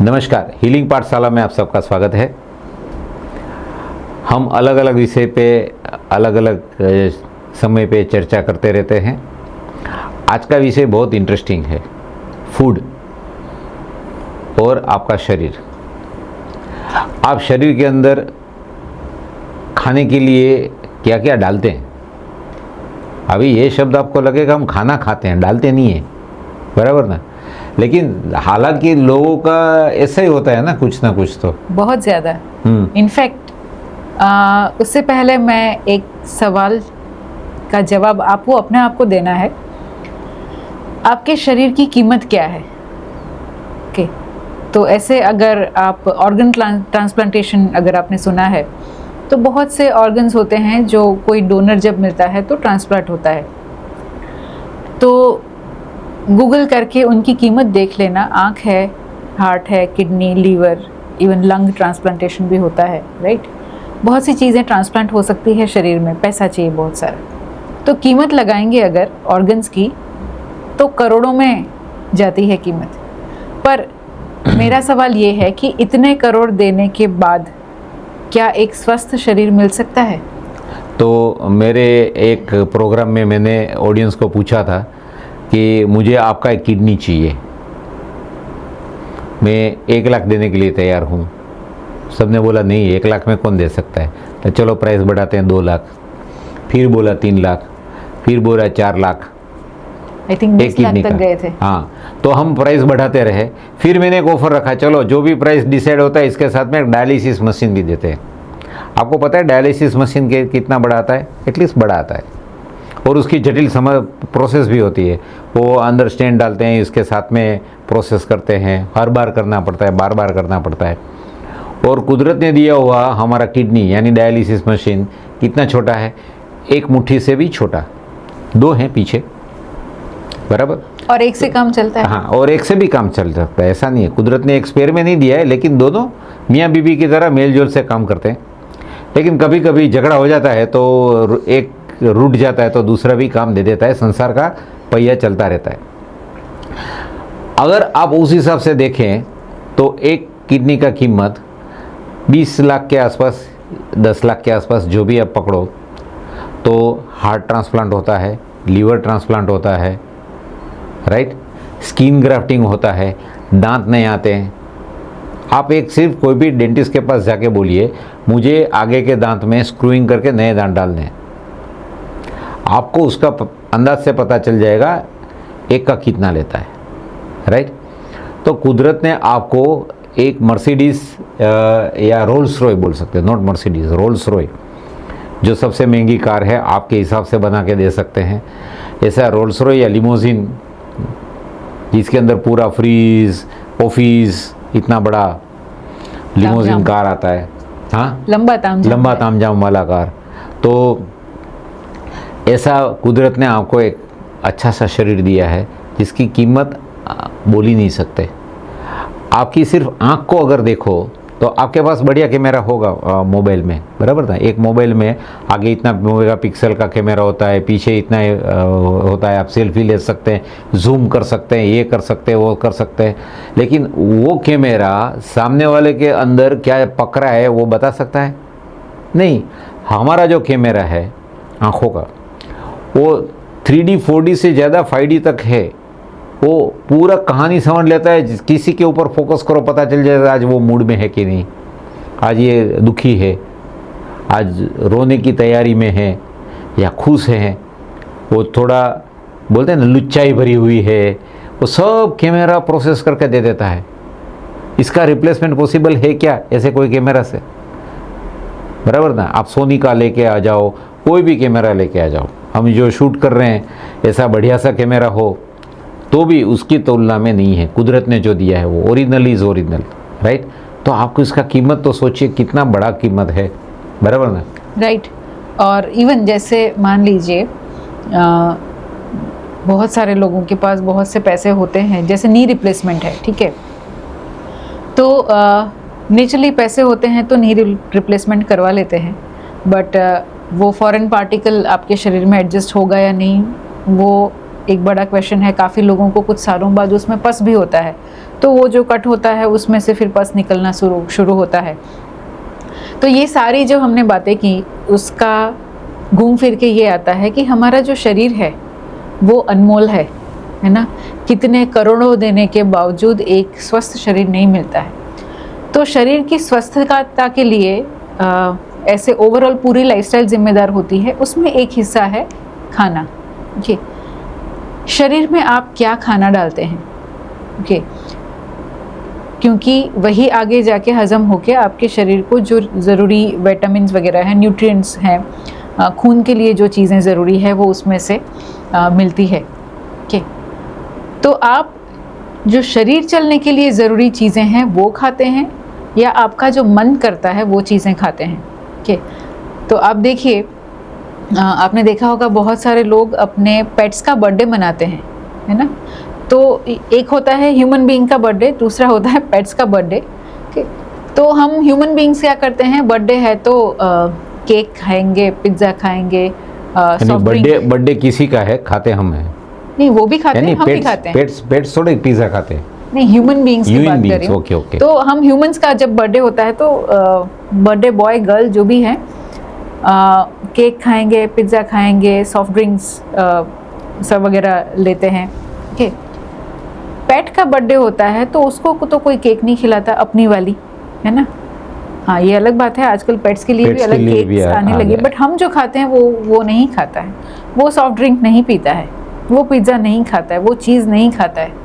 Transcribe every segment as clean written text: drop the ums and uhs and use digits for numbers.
नमस्कार, हीलिंग पाठशाला में आप सबका स्वागत है। हम अलग अलग विषय पे अलग अलग समय पे चर्चा करते रहते हैं। आज का विषय बहुत इंटरेस्टिंग है, फूड और आपका शरीर। आप शरीर के अंदर खाने के लिए क्या क्या डालते हैं। अभी ये शब्द आपको लगेगा हम खाना खाते हैं, डालते नहीं हैं, बराबर ना। लेकिन हालांकि लोगों का ऐसा ही होता है ना, कुछ ना कुछ तो बहुत ज़्यादा। इनफैक्ट उससे पहले मैं एक सवाल का जवाब आपको अपने आप को देना है। आपके शरीर की कीमत क्या है? ओके, तो ऐसे अगर आप ऑर्गन ट्रांसप्लांटेशन अगर आपने सुना है तो बहुत से ऑर्गन्स होते हैं जो कोई डोनर जब मिलता है तो ट्रांसप्लांट होता है। तो गूगल करके उनकी कीमत देख लेना। आँख है, हार्ट है, kidney, liver, even lung transplantation भी होता है, राइट। बहुत सी चीज़ें ट्रांसप्लांट हो सकती है शरीर में, पैसा चाहिए बहुत सारा। तो कीमत लगाएंगे अगर ऑर्गन्स की तो करोड़ों में जाती है कीमत। पर मेरा सवाल ये है कि इतने करोड़ देने के बाद क्या एक स्वस्थ शरीर मिल सकता है? तो मेरे एक प्रोग्राम में मैंने ऑडियंस को पूछा था कि मुझे आपका एक किडनी चाहिए, मैं 1 लाख देने के लिए तैयार हूँ। सबने बोला नहीं, 1 लाख में कौन दे सकता है। तो चलो प्राइस बढ़ाते हैं 2 लाख, फिर बोला 3 लाख, फिर बोला 4 लाख। आई थिंक 20 लाख तक गए थे। हाँ, तो हम प्राइस बढ़ाते रहे। फिर मैंने एक ऑफर रखा, चलो जो भी प्राइस डिसाइड होता है इसके साथ में एक डायलिसिस मशीन भी देते हैं। आपको पता है डायलिसिस मशीन के कितना बड़ा आता है? एटलीस्ट बड़ा आता है, और उसकी जटिल प्रोसेस भी होती है। वो अंदर स्टेंट डालते हैं, इसके साथ में प्रोसेस करते हैं, हर बार करना पड़ता है, बार बार करना पड़ता है। और कुदरत ने दिया हुआ हमारा किडनी यानी डायलिसिस मशीन कितना छोटा है, एक मुट्ठी से भी छोटा। 2 हैं पीछे, बराबर, और एक से काम चलता है। हाँ, और एक से भी काम चल सकता है, ऐसा नहीं है। कुदरत ने एक स्पेयर में नहीं दिया है, लेकिन दोनों मियाँ बीबी की तरह मेल जोल से काम करते हैं। लेकिन कभी कभी झगड़ा हो जाता है तो एक रूठ जाता है तो दूसरा भी काम दे देता है। संसार का पहिया चलता रहता है। अगर आप उस हिसाब से देखें तो एक किडनी का कीमत 20 लाख के आसपास, 10 लाख के आसपास, जो भी आप पकड़ो। तो हार्ट ट्रांसप्लांट होता है, लीवर ट्रांसप्लांट होता है, राइट, स्किन ग्राफ्टिंग होता है, दांत नहीं आते हैं। आप एक सिर्फ कोई भी डेंटिस्ट के पास जाके बोलिए मुझे आगे के दांत में स्क्रूइंग करके नए दांत डालने हैं, आपको उसका अंदाज से पता चल जाएगा एक का कितना लेता है, राइट। तो कुदरत ने आपको एक मर्सिडीज या रोल्स रॉय बोल सकते हैं, नॉट मर्सिडीज, रोल्स रॉय, जो सबसे महंगी कार है, आपके हिसाब से बना के दे सकते हैं। ऐसा रोल्स रॉय या लिमोजिन जिसके अंदर पूरा फ्रीज, ऑफिस, इतना बड़ा लिमोजिन कार आता है, हाँ, लंबा तामझाम वाला कार। तो ऐसा कुदरत ने आपको एक अच्छा सा शरीर दिया है जिसकी कीमत बोल ही नहीं सकते। आपकी सिर्फ आँख को अगर देखो तो आपके पास बढ़िया कैमरा होगा मोबाइल में, बराबर ना। एक मोबाइल में आगे इतना मेगापिक्सल का कैमरा होता है, पीछे इतना होता है, आप सेल्फी ले सकते हैं, जूम कर सकते हैं, ये कर सकते हैं, वो कर सकते हैं। लेकिन वो कैमरा सामने वाले के अंदर क्या पकड़ा है वो बता सकता है? नहीं। हमारा जो कैमरा है आँखों का, वो 3D 4D से ज़्यादा 5D तक है। वो पूरा कहानी समझ लेता है। किसी के ऊपर फोकस करो, पता चल जाएगा आज वो मूड में है कि नहीं, आज ये दुखी है, आज रोने की तैयारी में है या खुश है। वो थोड़ा बोलते हैं ना लुच्चाई भरी हुई है, वो सब कैमरा प्रोसेस करके दे देता है। इसका रिप्लेसमेंट पॉसिबल है क्या ऐसे कोई कैमरा से? बराबर ना। आप सोनी का लेके आ जाओ, कोई भी कैमरा लेके आ जाओ, हम जो शूट कर रहे हैं ऐसा बढ़िया सा कैमरा हो तो भी उसकी तुलना में नहीं है। कुदरत ने जो दिया है वो ओरिजिनल इज़ ओरिजिनल, राइट। तो आपको इसका कीमत तो सोचिए कितना बड़ा कीमत है, बराबर ना, राइट। और इवन जैसे मान लीजिए बहुत सारे लोगों के पास बहुत से पैसे होते हैं, जैसे नी रिप्लेसमेंट है, ठीक है। तो नेचुरली पैसे होते हैं तो नी रिप्लेसमेंट करवा लेते हैं, बट वो फॉरेन पार्टिकल आपके शरीर में एडजस्ट होगा या नहीं वो एक बड़ा क्वेश्चन है। काफ़ी लोगों को कुछ सालों बाद उसमें पस भी होता है। तो वो जो कट होता है उसमें से फिर पस निकलना शुरू होता है। तो ये सारी जो हमने बातें की उसका घूम फिर के ये आता है कि हमारा जो शरीर है वो अनमोल है ना। कितने करोड़ों देने के बावजूद एक स्वस्थ शरीर नहीं मिलता है। तो शरीर की स्वस्थता के लिए ऐसे ओवरऑल पूरी लाइफस्टाइल जिम्मेदार होती है। उसमें एक हिस्सा है खाना। ओके, शरीर में आप क्या खाना डालते हैं, ओके, क्योंकि वही आगे जाके हजम होके आपके शरीर को जो ज़रूरी विटामिन्स वगैरह हैं, न्यूट्रिएंट्स हैं, खून के लिए जो चीज़ें ज़रूरी है वो उसमें से मिलती है। ओके, तो आप जो शरीर चलने के लिए ज़रूरी चीज़ें हैं वो खाते हैं या आपका जो मन करता है वो चीज़ें खाते हैं। ओके, तो आप देखिए, आपने देखा होगा बहुत सारे लोग अपने पेट्स का बर्थडे मनाते हैं, है ना। तो एक होता है ह्यूमन बीइंग का बर्थडे, दूसरा होता है पेट्स का बर्थडे। ओके, तो हम ह्यूमन बीइंग्स क्या करते हैं, बर्थडे है तो केक खाएंगे, पिज्ज़ा खाएंगे, सॉफ्ट ड्रिंक। बर्थडे किसी का है, खाते हम हैं। नहीं, वो भी खाते हैं, हम भी खाते हैं। पेट्स थोड़े पिज्ज़ा खाते हैं। नहीं, ह्यूमन बीइंग्स की बात कर रही हूँ। Okay okay. तो हम ह्यूमंस का जब बर्थडे होता है तो बर्थडे बॉय गर्ल जो भी है केक खाएंगे, पिज्ज़ा खाएंगे, सॉफ्ट ड्रिंक्स सब वगैरह लेते हैं। ओके, पेट का बर्थडे होता है तो उसको तो कोई केक नहीं खिलाता अपनी वाली, है ना। हाँ, ये अलग बात है, आजकल पेट्स के लिए भी अलग केक्स आने लगे, बट हम जो खाते हैं वो नहीं खाता है, वो सॉफ्ट ड्रिंक नहीं पीता है, वो पिज़्ज़ा नहीं खाता है, वो चीज़ नहीं खाता है।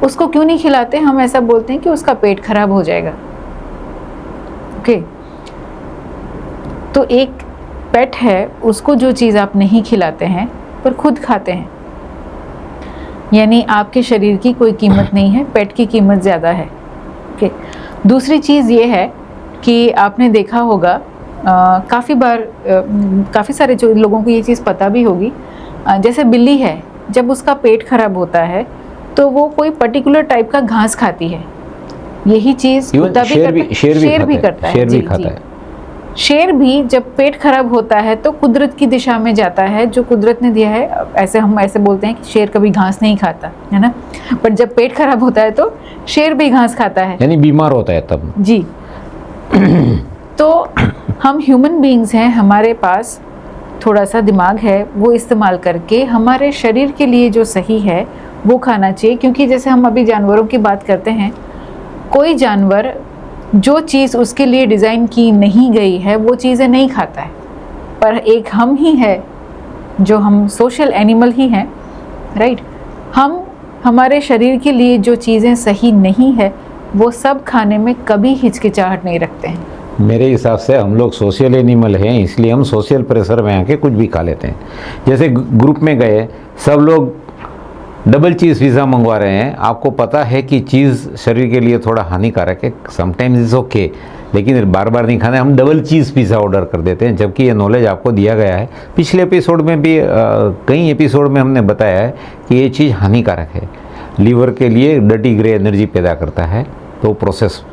उसको क्यों नहीं खिलाते, हम ऐसा बोलते हैं कि उसका पेट खराब हो जाएगा। ओके, तो एक पेट है, उसको जो चीज़ आप नहीं खिलाते हैं पर खुद खाते हैं, यानी आपके शरीर की कोई कीमत नहीं है, पेट की कीमत ज़्यादा है। ओके, दूसरी चीज़ ये है कि आपने देखा होगा काफ़ी बार, काफ़ी सारे जो लोगों को ये चीज़ पता भी होगी, जैसे बिल्ली है, जब उसका पेट खराब होता है तो वो कोई पर्टिकुलर टाइप का घास खाती है। यही चीज़ कुत्ता भी करता है, शेर भी करता है, शेर भी खाता है। शेर भी जब पेट खराब होता है तो कुदरत की दिशा में जाता है, जो कुदरत ने दिया है। ऐसे हम ऐसे बोलते हैं कि शेर कभी घास नहीं खाता, है ना, पर जब पेट खराब होता है तो शेर भी घास खाता है, यानी बीमार होता है तब। जी। तो हम ह्यूमन बीइंग्स हैं, हमारे पास थोड़ा सा दिमाग है, वो इस्तेमाल करके हमारे शरीर के लिए जो सही है वो खाना चाहिए। क्योंकि जैसे हम अभी जानवरों की बात करते हैं, कोई जानवर जो चीज़ उसके लिए डिज़ाइन की नहीं गई है वो चीज़ें नहीं खाता है, पर एक हम ही है जो हम सोशल एनिमल ही हैं, राइट। हम हमारे शरीर के लिए जो चीज़ें सही नहीं है वो सब खाने में कभी हिचकिचाहट नहीं रखते हैं। मेरे हिसाब से हम लोग सोशल एनिमल हैं, इसलिए हम सोशल प्रेशर में आके कुछ भी खा लेते हैं। जैसे ग्रुप में गए, सब लोग डबल चीज़ पिज़्ज़ा मंगवा रहे हैं, आपको पता है कि चीज़ शरीर के लिए थोड़ा हानिकारक है, समटाइम्स इज़ ओके, लेकिन बार बार नहीं खाना है, हम डबल चीज़ पिज़्ज़ा ऑर्डर कर देते हैं, जबकि ये नॉलेज आपको दिया गया है। पिछले एपिसोड में भी कई एपिसोड में हमने बताया है कि ये चीज़ हानिकारक है, लीवर के लिए डर्टी ग्रे एनर्जी पैदा करता है, तो प्रोसेस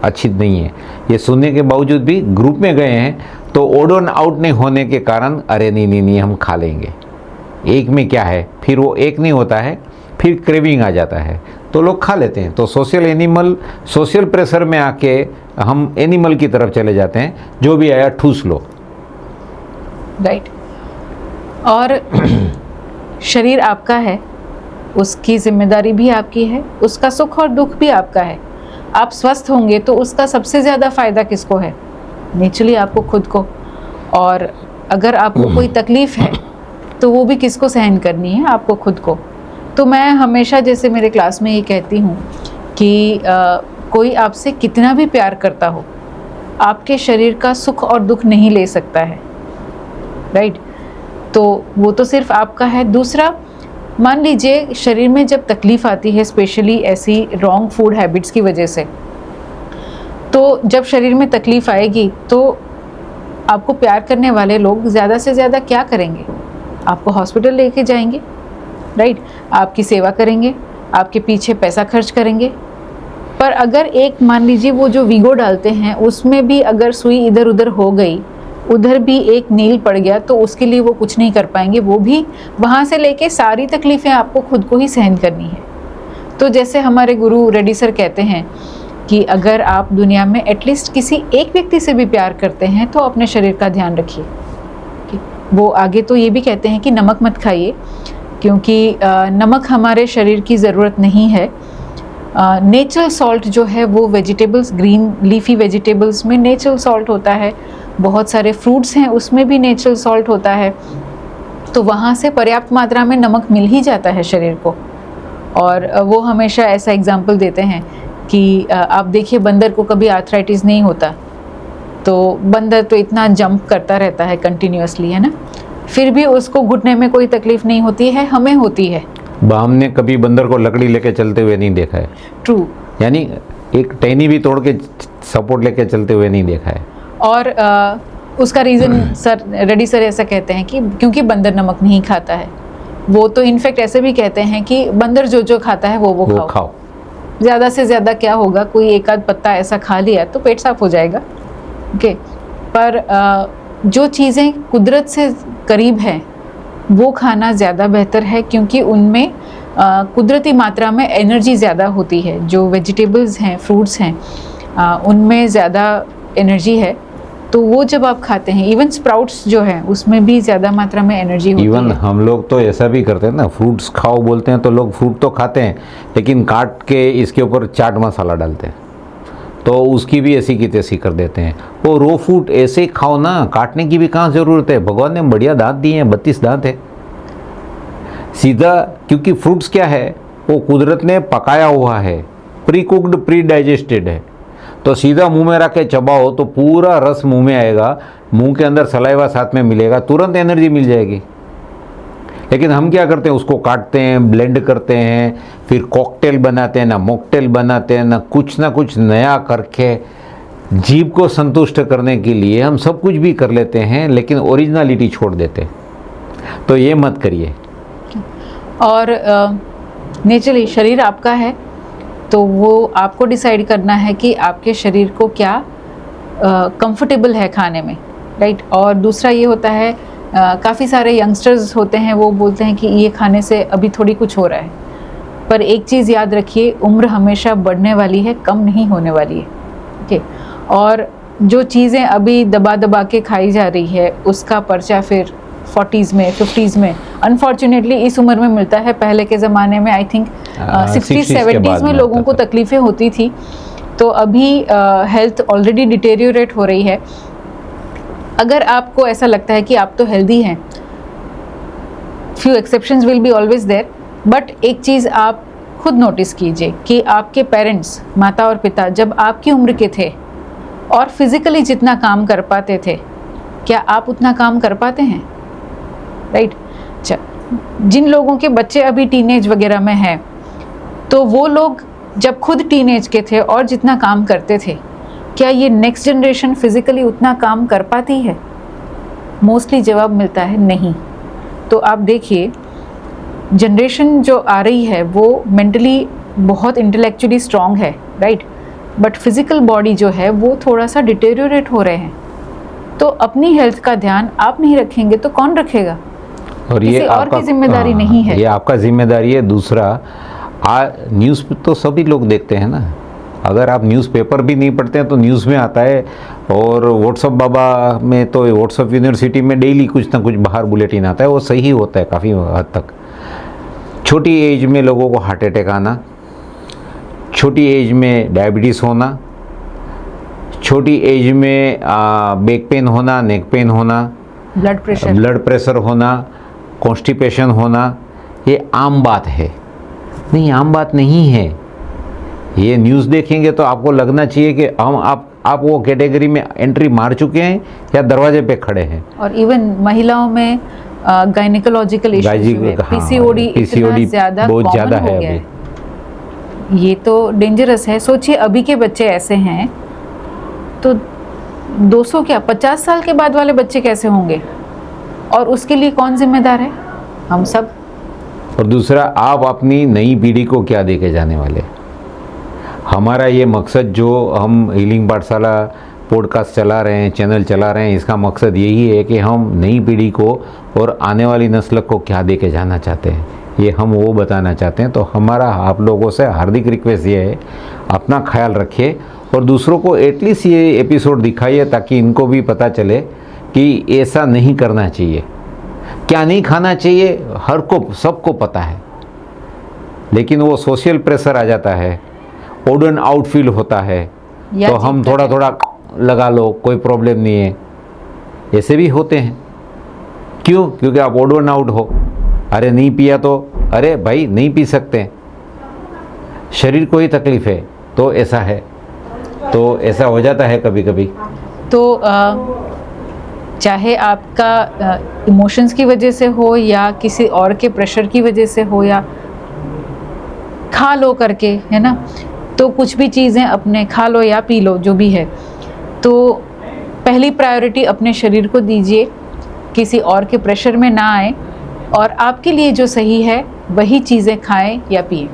अच्छी नहीं है। ये सुनने के बावजूद भी ग्रुप में गए हैं तो ओडन आउट नहीं होने के कारण, अरे नहीं हम खा लेंगे, एक में क्या है, फिर वो एक नहीं होता है, फिर क्रेविंग आ जाता है, तो लोग खा लेते हैं। तो सोशल प्रेशर में आके हम एनिमल की तरफ चले जाते हैं, जो भी आया ठूस लो, राइट। और शरीर आपका है, उसकी जिम्मेदारी भी आपकी है, उसका सुख और दुख भी आपका है। आप स्वस्थ होंगे तो उसका सबसे ज़्यादा फ़ायदा किसको है, नेचुरली आपको खुद को। और अगर आपको कोई तकलीफ़ है तो वो भी किसको सहन करनी है, आपको खुद को। तो मैं हमेशा, जैसे मेरे क्लास में ये कहती हूँ कि कोई आपसे कितना भी प्यार करता हो, आपके शरीर का सुख और दुख नहीं ले सकता है, राइट। तो वो तो सिर्फ आपका है। दूसरा, मान लीजिए शरीर में जब तकलीफ़ आती है, स्पेशली ऐसी रॉन्ग फूड हैबिट्स की वजह से, तो जब शरीर में तकलीफ़ आएगी तो आपको प्यार करने वाले लोग ज़्यादा से ज़्यादा क्या करेंगे, आपको हॉस्पिटल लेके जाएंगे, राइट, आपकी सेवा करेंगे, आपके पीछे पैसा खर्च करेंगे। पर अगर एक, मान लीजिए वो जो वीगो डालते हैं उसमें भी अगर सुई इधर उधर हो गई, उधर भी एक नील पड़ गया, तो उसके लिए वो कुछ नहीं कर पाएंगे, वो भी वहाँ से लेके सारी तकलीफ़ें आपको खुद को ही सहन करनी है। तो जैसे हमारे गुरु रेड्डी सर कहते हैं कि अगर आप दुनिया में एटलीस्ट किसी एक व्यक्ति से भी प्यार करते हैं तो अपने शरीर का ध्यान रखिए। वो आगे तो ये भी कहते हैं कि नमक मत खाइए, क्योंकि नमक हमारे शरीर की ज़रूरत नहीं है। नेचुरल सॉल्ट जो है वो वेजिटेबल्स, ग्रीन लीफी वेजिटेबल्स में नेचुरल सॉल्ट होता है, बहुत सारे फ्रूट्स हैं उसमें भी नेचुरल सॉल्ट होता है, तो वहाँ से पर्याप्त मात्रा में नमक मिल ही जाता है शरीर को। और वो हमेशा ऐसा एग्जाम्पल देते हैं कि आप देखिए बंदर को कभी आर्थराइटिस नहीं होता, तो बंदर तो इतना जंप करता रहता है कंटिन्यूअसली, है ना, फिर भी उसको घुटने में कोई तकलीफ नहीं होती है, हमें होती है। हमने कभी बंदर को लकड़ी लेके चलते हुए नहीं देखा है। ट्रू। यानी एक टहनी भी तोड़ के सपोर्ट लेके चलते हुए नहीं देखा है। और उसका रीज़न सर रेड्डी सर ऐसा कहते हैं कि क्योंकि बंदर नमक नहीं खाता है। वो तो इनफैक्ट ऐसे भी कहते हैं कि बंदर जो जो खाता है वो खाओ। ज़्यादा से ज़्यादा क्या होगा, कोई एक आध पत्ता ऐसा खा लिया तो पेट साफ हो जाएगा। ओके, पर जो चीज़ें कुदरत से करीब हैं वो खाना ज़्यादा बेहतर है, क्योंकि उनमें कुदरती मात्रा में एनर्जी ज़्यादा होती है। जो वेजिटेबल्स हैं, फ्रूट्स हैं, उनमें ज़्यादा एनर्जी है, तो वो जब आप खाते हैं, इवन स्प्राउट्स जो है उसमें भी ज़्यादा मात्रा में एनर्जी होती है। इवन हम लोग तो ऐसा भी करते हैं ना, फ्रूट्स खाओ बोलते हैं तो लोग फ्रूट तो खाते हैं लेकिन काट के इसके ऊपर चाट मसाला डालते हैं, तो उसकी भी ऐसी की तैसी कर देते हैं। वो रो फ्रूट ऐसे ही खाओ ना, काटने की भी कहाँ ज़रूरत है। भगवान ने बढ़िया दांत दिए हैं, 32 दांत है सीधा, क्योंकि फ्रूट्स क्या है, वो कुदरत ने पकाया हुआ है, प्री कुक्ड प्री डाइजेस्टेड है, तो सीधा मुंह में रख के चबाओ तो पूरा रस मुंह में आएगा, मुंह के अंदर सलाइवा साथ में मिलेगा, तुरंत एनर्जी मिल जाएगी। लेकिन हम क्या करते हैं, उसको काटते हैं, ब्लेंड करते हैं, फिर कॉकटेल बनाते हैं, ना मॉकटेल बनाते हैं, ना कुछ नया करके जीभ को संतुष्ट करने के लिए हम सब कुछ भी कर लेते हैं, लेकिन ओरिजिनलिटी छोड़ देते हैं। तो ये मत करिए। और नेचुरली शरीर आपका है, तो वो आपको डिसाइड करना है कि आपके शरीर को क्या कंफर्टेबल है खाने में, राइट। और दूसरा ये होता है, काफ़ी सारे यंगस्टर्स होते हैं वो बोलते हैं कि ये खाने से अभी थोड़ी कुछ हो रहा है, पर एक चीज़ याद रखिए, उम्र हमेशा बढ़ने वाली है, कम नहीं होने वाली है। ओके, और जो चीज़ें अभी दबा दबा के खाई जा रही है उसका पर्चा फिर 40s में 50s में अनफॉर्चुनेटली इस उम्र में मिलता है। पहले के ज़माने में आई थिंक 60s 70s में लोगों को तकलीफ़ें होती थी, तो अभी हेल्थ ऑलरेडी डिटेरियोरेट हो रही है। अगर आपको ऐसा लगता है कि आप तो हेल्दी हैं, few exceptions will be always there, but एक चीज़ आप खुद नोटिस कीजिए कि आपके पेरेंट्स, माता और पिता, जब आपकी उम्र के थे और फिज़िकली जितना काम कर पाते थे, क्या आप उतना काम कर पाते हैं, राइट। अच्छा, जिन लोगों के बच्चे अभी टीनेज वगैरह में हैं, तो वो लोग जब खुद टीनेज के थे और जितना काम करते थे, क्या ये नेक्स्ट जनरेशन फिज़िकली उतना काम कर पाती है? मोस्टली जवाब मिलता है नहीं। तो आप देखिए, जनरेशन जो आ रही है वो मेंटली बहुत इंटेलेक्चुअली स्ट्रॉन्ग है, राइट, बट फिज़िकल बॉडी जो है वो थोड़ा सा डिटेरियोरेट हो रहे हैं। तो अपनी हेल्थ का ध्यान आप नहीं रखेंगे तो कौन रखेगा? और किसी ये और की जिम्मेदारी नहीं है, ये आपका जिम्मेदारी है। दूसरा, न्यूज़ तो सभी लोग देखते हैं ना, अगर आप न्यूज़पेपर भी नहीं पढ़ते हैं तो न्यूज़ में आता है, और व्हाट्सअप बाबा में तो व्हाट्सअप यूनिवर्सिटी में डेली कुछ ना कुछ बाहर बुलेटिन आता है, वो सही होता है काफ़ी हद तक। छोटी एज में लोगों को हार्ट अटैक आना, छोटी एज में डायबिटीज़ होना, छोटी एज में बैक पेन होना, नेक पेन होना, ब्लड प्रेशर होना, कॉन्स्टिपेशन होना, ये आम बात है। नहीं, आम बात नहीं है। ये न्यूज़ देखेंगे तो आपको लगना चाहिए कि आप वो कैटेगरी में एंट्री मार चुके हैं या दरवाजे पे खड़े हैं। और इवन महिलाओं में गायनिकोलॉजिकल इश्यूज, पीसीओडी बहुत ज़्यादा हो गया है। ये तो डेंजरस है। सोचिए अभी के बच्चे ऐसे हैं तो 200 क्या 50 साल के बाद वाले बच्चे कैसे होंगे, और उसके लिए कौन जिम्मेदार है? हम सब। और दूसरा, आप अपनी नई पीढ़ी को क्या दे के जाने वाले? हमारा ये मकसद, जो हम हीलिंग पाठशाला पॉडकास्ट चला रहे हैं, चैनल चला रहे हैं, इसका मकसद यही है कि हम नई पीढ़ी को और आने वाली नस्ल को क्या दे के जाना चाहते हैं, ये हम वो बताना चाहते हैं। तो हमारा आप लोगों से हार्दिक रिक्वेस्ट ये है, अपना ख्याल रखिए और दूसरों को एटलीस्ट ये एपिसोड दिखाइए ताकि इनको भी पता चले कि ऐसा नहीं करना चाहिए। क्या नहीं खाना चाहिए हर को सबको पता है, लेकिन वो सोशल प्रेशर आ जाता है, ओड एंड आउट फील होता है, या तो हम दिक्कत थोड़ा है। थोड़ा लगा लो, कोई प्रॉब्लम नहीं है, ऐसे भी होते हैं। क्यों? क्योंकि आप ओड एंड आउट हो, अरे नहीं पिया तो अरे भाई नहीं पी सकते, शरीर को ही तकलीफ है, तो ऐसा है, तो ऐसा हो जाता है कभी कभी। तो चाहे आपका इमोशंस की वजह से हो या किसी और के प्रेशर की वजह से हो या खा लो करके, है ना, तो कुछ भी चीज़ें अपने खा लो या पी लो जो भी है, तो पहली प्रायोरिटी अपने शरीर को दीजिए, किसी और के प्रेशर में ना आए और आपके लिए जो सही है वही चीज़ें खाएं या पिएं।